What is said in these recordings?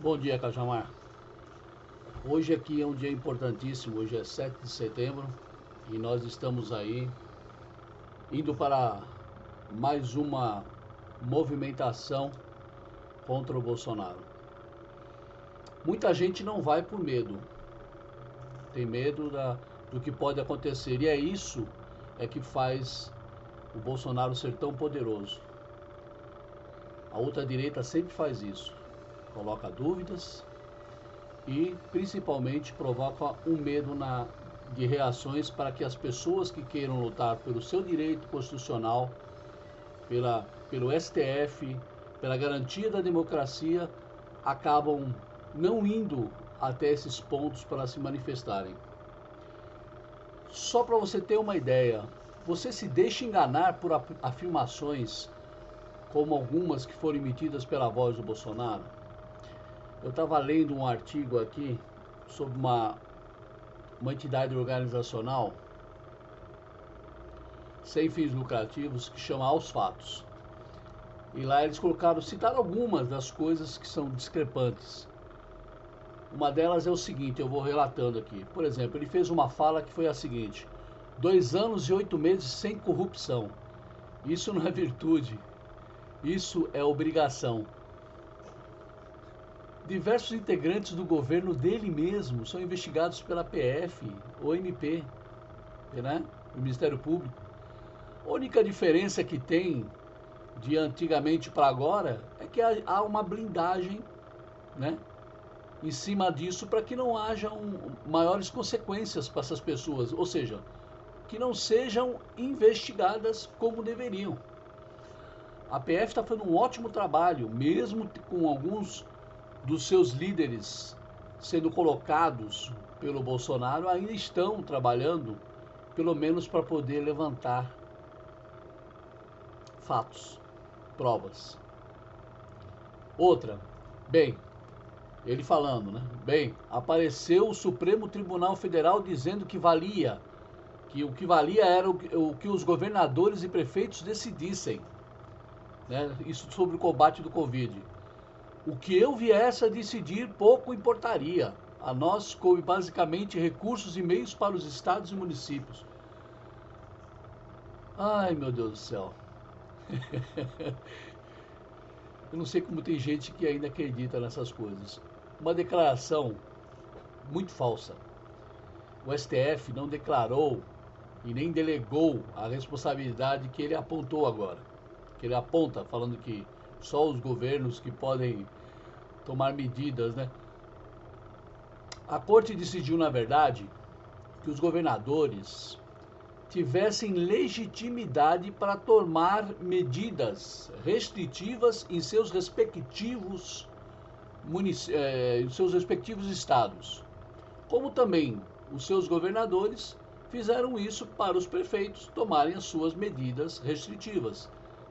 Bom dia, Cajamar. Hoje aqui é um dia importantíssimo, hoje é 7 de setembro e nós estamos aí indo para mais uma movimentação contra o Bolsonaro. Muita gente não vai por medo, tem medo do que pode acontecer e é isso que faz o Bolsonaro ser tão poderoso. A ultradireita sempre faz isso, coloca dúvidas e principalmente provoca um medo de reações para que as pessoas que queiram lutar pelo seu direito constitucional, pelo STF, pela garantia da democracia, acabam não indo até esses pontos para se manifestarem. Só para você ter uma ideia, você se deixa enganar por afirmações como algumas que foram emitidas pela voz do Bolsonaro? Eu estava lendo um artigo aqui sobre uma entidade organizacional sem fins lucrativos que chama Aos Fatos. E lá eles citaram algumas das coisas que são discrepantes. Uma delas é o seguinte, eu vou relatando aqui. Por exemplo, ele fez uma fala que foi a seguinte: 2 anos e 8 meses sem corrupção. Isso não é virtude, isso é obrigação. Diversos integrantes do governo dele mesmo são investigados pela PF ou MP, né? O Ministério Público. A única diferença que tem de antigamente para agora é que há uma blindagem, né, em cima disso para que não hajam maiores consequências para essas pessoas, ou seja, que não sejam investigadas como deveriam. A PF está fazendo um ótimo trabalho, mesmo com alguns dos seus líderes sendo colocados pelo Bolsonaro, ainda estão trabalhando, pelo menos para poder levantar fatos, provas. Outra, bem, ele falando, né? Bem, apareceu o Supremo Tribunal Federal dizendo que o que valia era o que os governadores e prefeitos decidissem, né? Isso sobre o combate do Covid. O que eu viesse a decidir pouco importaria. A nós coube basicamente recursos e meios para os estados e municípios. Ai, meu Deus do céu. Eu não sei como tem gente que ainda acredita nessas coisas. Uma declaração muito falsa. O STF não declarou e nem delegou a responsabilidade que ele apontou agora. Que ele aponta, falando que só os governos que podem tomar medidas, né? A corte decidiu, na verdade, que os governadores tivessem legitimidade para tomar medidas restritivas em seus respectivos estados, como também os seus governadores fizeram isso para os prefeitos tomarem as suas medidas restritivas.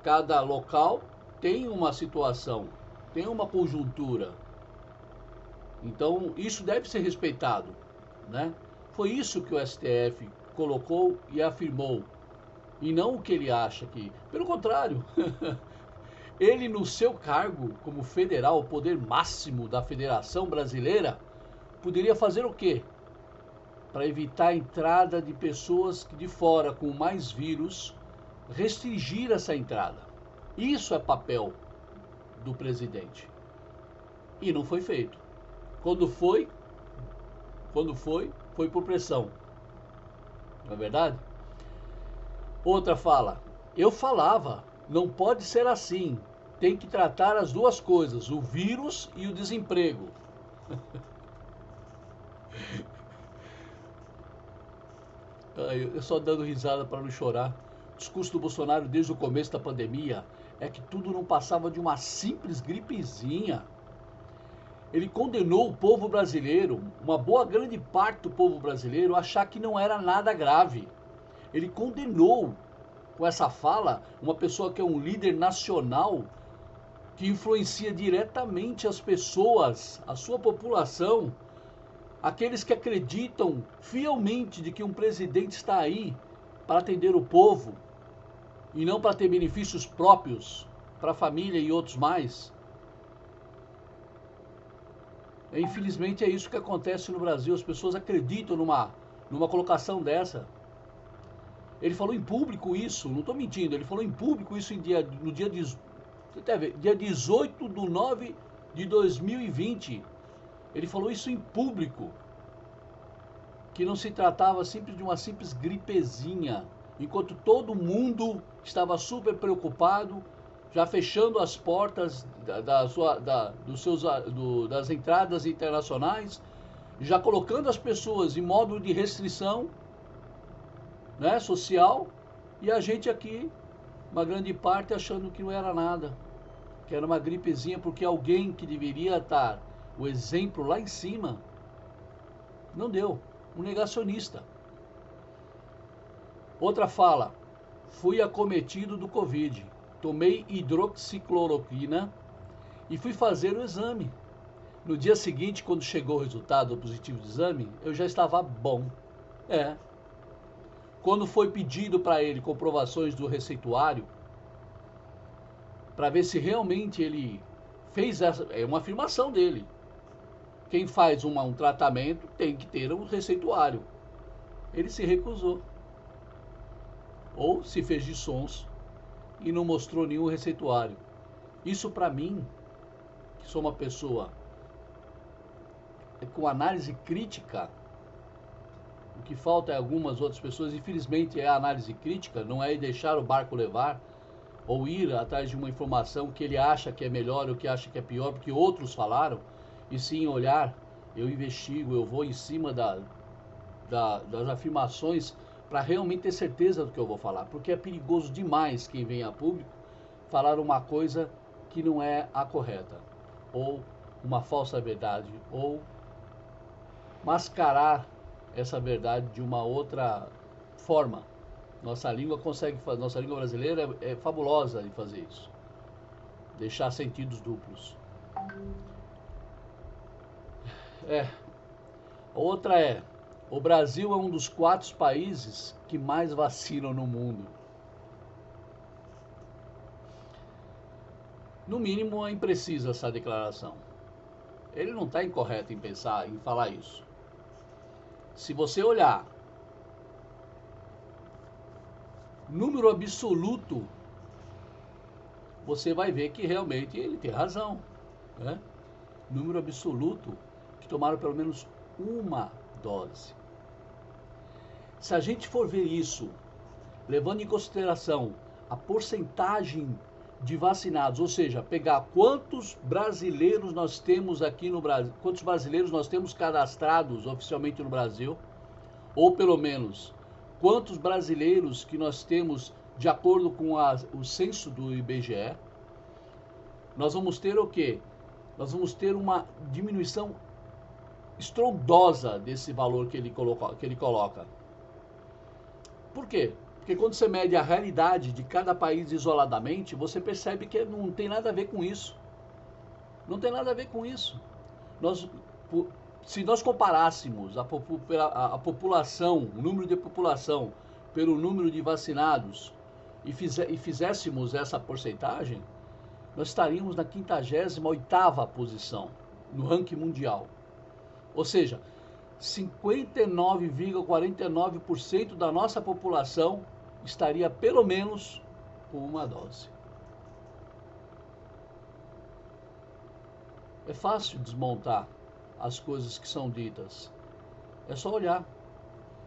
Cada local tem uma situação, tem uma conjuntura. Então, isso deve ser respeitado, né? Foi isso que o STF colocou e afirmou, e não o que ele acha que. Pelo contrário, ele no seu cargo como federal, o poder máximo da Federação Brasileira, poderia fazer o quê? Para evitar a entrada de pessoas de fora com mais vírus, restringir essa entrada. Isso é papel do presidente. E não foi feito. Quando foi, foi por pressão. Não é verdade? Outra fala: eu falava, não pode ser assim. Tem que tratar as duas coisas, o vírus e o desemprego. Eu só dando risada para não chorar. O discurso do Bolsonaro desde o começo da pandemia é que tudo não passava de uma simples gripezinha. Ele condenou o povo brasileiro, uma boa grande parte do povo brasileiro, a achar que não era nada grave. Ele condenou, com essa fala, uma pessoa que é um líder nacional, que influencia diretamente as pessoas, a sua população, aqueles que acreditam fielmente de que um presidente está aí para atender o povo e não para ter benefícios próprios para a família e outros mais. Infelizmente é isso que acontece no Brasil, as pessoas acreditam numa colocação dessa. Ele falou em público isso, não estou mentindo, ele falou em público isso no dia 18 de 9 de 2020. Ele falou isso em público, que não se tratava simples de uma simples gripezinha, enquanto todo mundo estava super preocupado, já fechando as portas das entradas internacionais, já colocando as pessoas em modo de restrição, né, social, e a gente aqui, uma grande parte, achando que não era nada, que era uma gripezinha, porque alguém que deveria estar o exemplo lá em cima, não deu, um negacionista. Outra fala: fui acometido do Covid, tomei hidroxicloroquina e fui fazer o exame. No dia seguinte, quando chegou o resultado positivo do exame, eu já estava bom. Quando foi pedido para ele comprovações do receituário, para ver se realmente ele fez essa, é uma afirmação dele. Quem faz um tratamento tem que ter um receituário. Ele se recusou. Ou se fez de sons e não mostrou nenhum receituário. Isso para mim, que sou uma pessoa com análise crítica, o que falta é algumas outras pessoas, infelizmente é a análise crítica, não é deixar o barco levar, ou ir atrás de uma informação que ele acha que é melhor ou que acha que é pior, porque outros falaram, e sim olhar, eu investigo, eu vou em cima das afirmações para realmente ter certeza do que eu vou falar, porque é perigoso demais quem vem a público falar uma coisa que não é a correta, ou uma falsa verdade, ou mascarar essa verdade de uma outra forma. Nossa língua brasileira é fabulosa em fazer isso, deixar sentidos duplos. Outra é: o Brasil é um dos 4 países que mais vacinam no mundo. No mínimo é imprecisa essa declaração. Ele não está incorreto em falar isso. Se você olhar número absoluto, você vai ver que realmente ele tem razão, né? Número absoluto que tomaram pelo menos uma dose. Se a gente for ver isso, levando em consideração a porcentagem de vacinados, ou seja, pegar quantos brasileiros nós temos aqui no Brasil, quantos brasileiros nós temos cadastrados oficialmente no Brasil, ou pelo menos quantos brasileiros que nós temos de acordo com o censo do IBGE, nós vamos ter o quê? Nós vamos ter uma diminuição estrondosa desse valor que ele coloca. Por quê? Porque quando você mede a realidade de cada país isoladamente, você percebe que não tem nada a ver com isso. Não tem nada a ver com isso. Se nós comparássemos a população, o número de população, pelo número de vacinados, e fizéssemos essa porcentagem, nós estaríamos na 58ª posição no ranking mundial. Ou seja, 59,49% da nossa população estaria pelo menos com uma dose. É fácil desmontar as coisas que são ditas. É só olhar.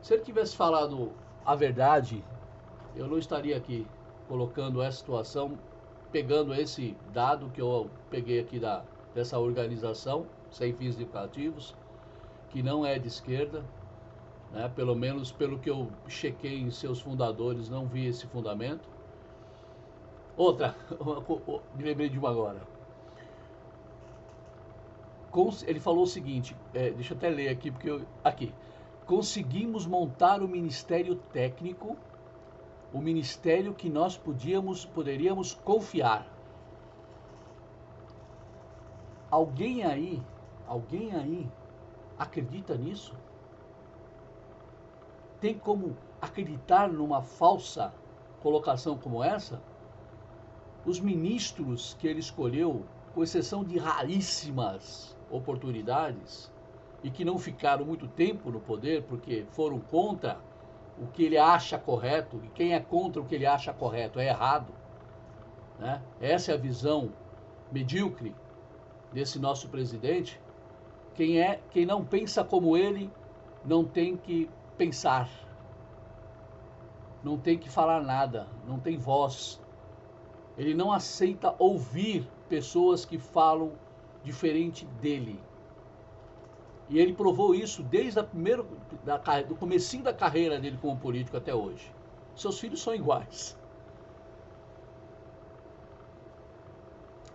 Se ele tivesse falado a verdade, eu não estaria aqui colocando essa situação, pegando esse dado que eu peguei aqui dessa organização, sem fins lucrativos, que não é de esquerda, né? Pelo menos pelo que eu chequei em seus fundadores, não vi esse fundamento. Outra, me lembrei de uma agora. Ele falou o seguinte, deixa eu até ler aqui, aqui. Conseguimos montar o Ministério Técnico, o Ministério que nós poderíamos confiar. Alguém aí acredita nisso? Tem como acreditar numa falsa colocação como essa? Os ministros que ele escolheu, com exceção de raríssimas oportunidades e que não ficaram muito tempo no poder porque foram contra o que ele acha correto, e quem é contra o que ele acha correto é errado, né? Essa é a visão medíocre desse nosso presidente. Quem não pensa como ele não tem que pensar, não tem que falar nada, não tem voz. Ele não aceita ouvir pessoas que falam diferente dele. E ele provou isso desde do comecinho da carreira dele como político até hoje. Seus filhos são iguais.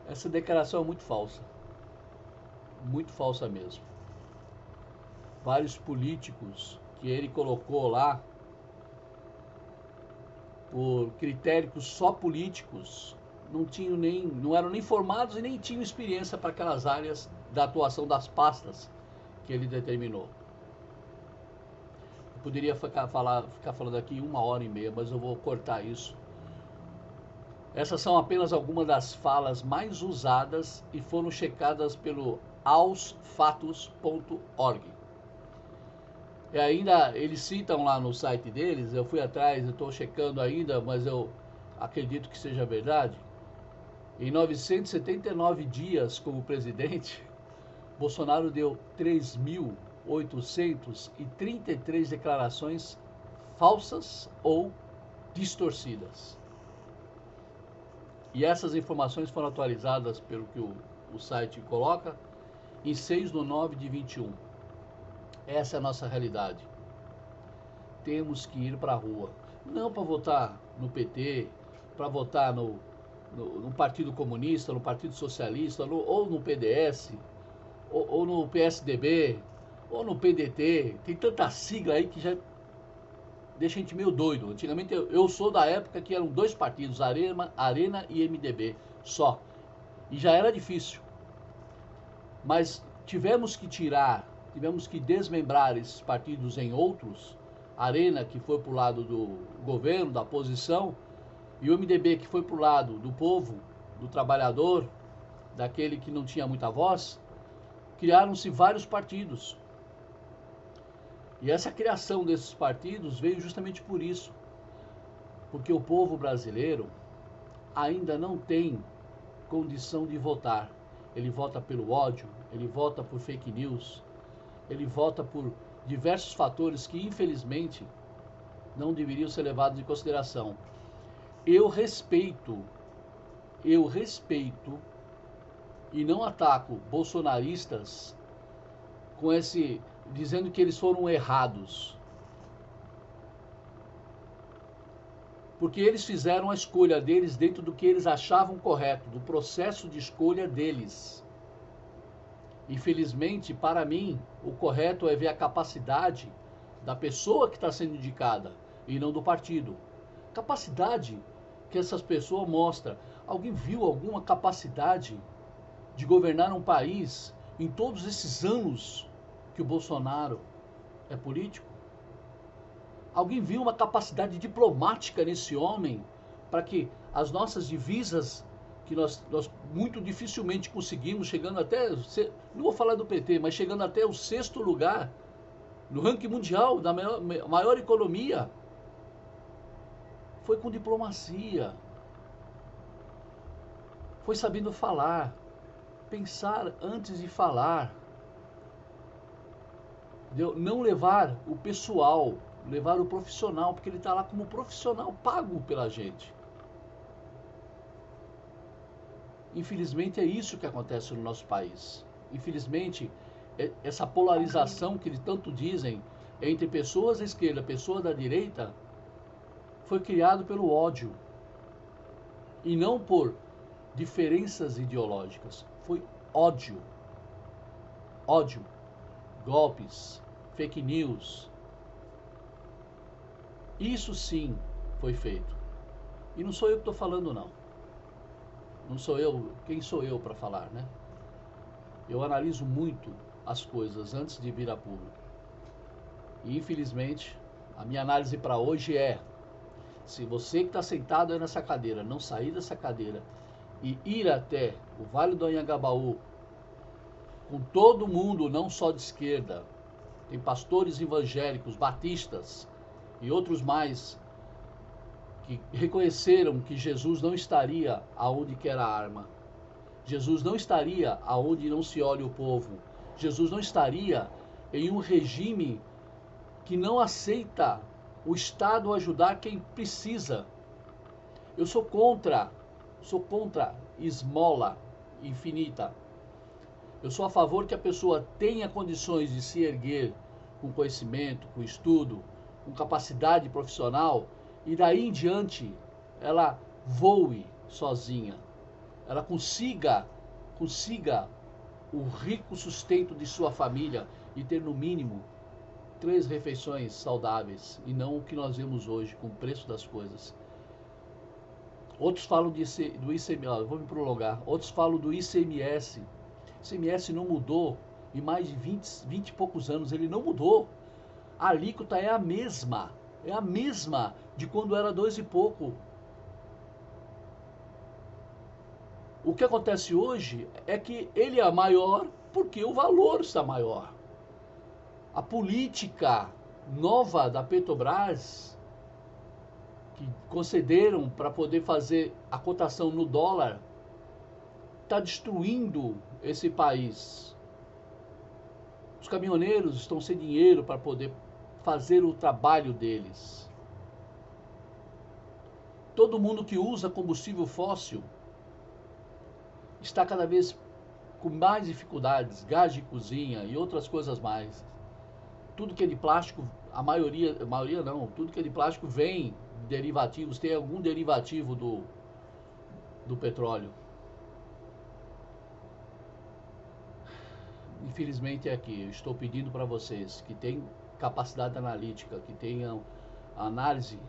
Essa declaração é muito falsa. Muito falsa mesmo. Vários políticos que ele colocou lá por critérios só políticos não eram nem formados e nem tinham experiência para aquelas áreas da atuação das pastas que ele determinou. Eu poderia ficar falando aqui 1h30, mas eu vou cortar isso. Essas são apenas algumas das falas mais usadas e foram checadas pelo aosfatos.org. E ainda eles citam lá no site deles, eu fui atrás, eu estou checando ainda, mas eu acredito que seja verdade. Em 979 dias como presidente, Bolsonaro deu 3.833 declarações falsas ou distorcidas. E essas informações foram atualizadas pelo que o site coloca em 6/9/21. Essa é a nossa realidade. Temos que ir para a rua. Não para votar no PT, para votar no Partido Comunista, no Partido Socialista, ou no PDS, ou no PSDB, ou no PDT. Tem tanta sigla aí que já deixa a gente meio doido. Antigamente eu sou da época que eram 2 partidos, Arena e MDB, só. E já era difícil. Mas tivemos que desmembrar esses partidos em outros. Arena, que foi para o lado do governo, da oposição, e o MDB, que foi para o lado do povo, do trabalhador, daquele que não tinha muita voz. Criaram-se vários partidos. E essa criação desses partidos veio justamente por isso. Porque o povo brasileiro ainda não tem condição de votar. Ele vota pelo ódio, ele vota por fake news, ele vota por diversos fatores que, infelizmente, não deveriam ser levados em consideração. Eu respeito e não ataco bolsonaristas com dizendo que eles foram errados. Porque eles fizeram a escolha deles dentro do que eles achavam correto, do processo de escolha deles. Infelizmente, para mim, o correto é ver a capacidade da pessoa que está sendo indicada e não do partido. Capacidade que essas pessoas mostram. Alguém viu alguma capacidade de governar um país em todos esses anos que o Bolsonaro é político? Alguém viu uma capacidade diplomática nesse homem para que as nossas divisas, que nós muito dificilmente conseguimos, chegando até, não vou falar do PT, mas chegando até o 6º lugar no ranking mundial da maior economia, foi com diplomacia, foi sabendo falar, pensar antes de falar, não levar o pessoal, levar o profissional, porque ele está lá como profissional pago pela gente. Infelizmente é isso que acontece no nosso país. Infelizmente, essa polarização que eles tanto dizem entre pessoas da esquerda e pessoas da direita foi criado pelo ódio e não por diferenças ideológicas. Foi ódio. Ódio, golpes, fake news. Isso sim foi feito. E não sou eu que estou falando, não. Não sou eu, quem sou eu para falar, né? Eu analiso muito as coisas antes de vir a público. E infelizmente, a minha análise para hoje é: se você que está sentado aí nessa cadeira não sair dessa cadeira e ir até o Vale do Anhangabaú com todo mundo, não só de esquerda. Tem pastores evangélicos, batistas e outros mais que reconheceram que Jesus não estaria aonde quer a arma. Jesus não estaria aonde não se olha o povo. Jesus não estaria em um regime que não aceita o Estado ajudar quem precisa. Eu sou contra esmola infinita. Eu sou a favor que a pessoa tenha condições de se erguer com conhecimento, com estudo, com capacidade profissional e daí em diante ela voe sozinha. Ela consiga o rico sustento de sua família e ter no mínimo 3 refeições saudáveis e não o que nós vemos hoje com o preço das coisas. Outros falam do ICMS, vou me prolongar. Outros falam do ICMS. O ICMS não mudou em mais de 20 e poucos anos, ele não mudou. A alíquota é a mesma de quando era 2 e pouco. O que acontece hoje é que ele é maior porque o valor está maior. A política nova da Petrobras, que concederam para poder fazer a cotação no dólar, está destruindo esse país. Os caminhoneiros estão sem dinheiro para poder fazer o trabalho deles. Todo mundo que usa combustível fóssil está cada vez com mais dificuldades, gás de cozinha e outras coisas mais. Tudo que é de plástico, a maioria não, tudo que é de plástico vem derivativos, tem algum derivativo do petróleo. Infelizmente é aqui, eu estou pedindo para vocês que tenham capacidade analítica, que tenham análise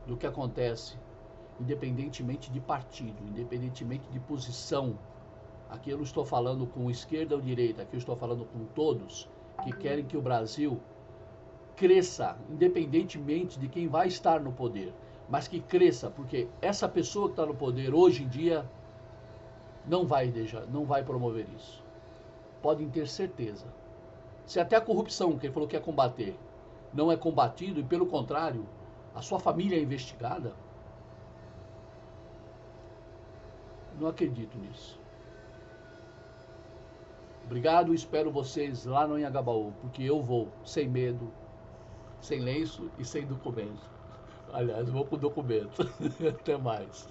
do que acontece, independentemente de partido, independentemente de posição. Aqui eu não estou falando com esquerda ou direita, aqui eu estou falando com todos que querem que o Brasil cresça, independentemente de quem vai estar no poder, mas que cresça, porque essa pessoa que está no poder hoje em dia não vai promover isso. Podem ter certeza. Se até a corrupção, que ele falou que ia combater, não é combatido, e pelo contrário, a sua família é investigada, não acredito nisso. Obrigado, espero vocês lá no Anhangabaú, porque eu vou sem medo, sem lenço e sem documento. Aliás, vou com documento. Até mais.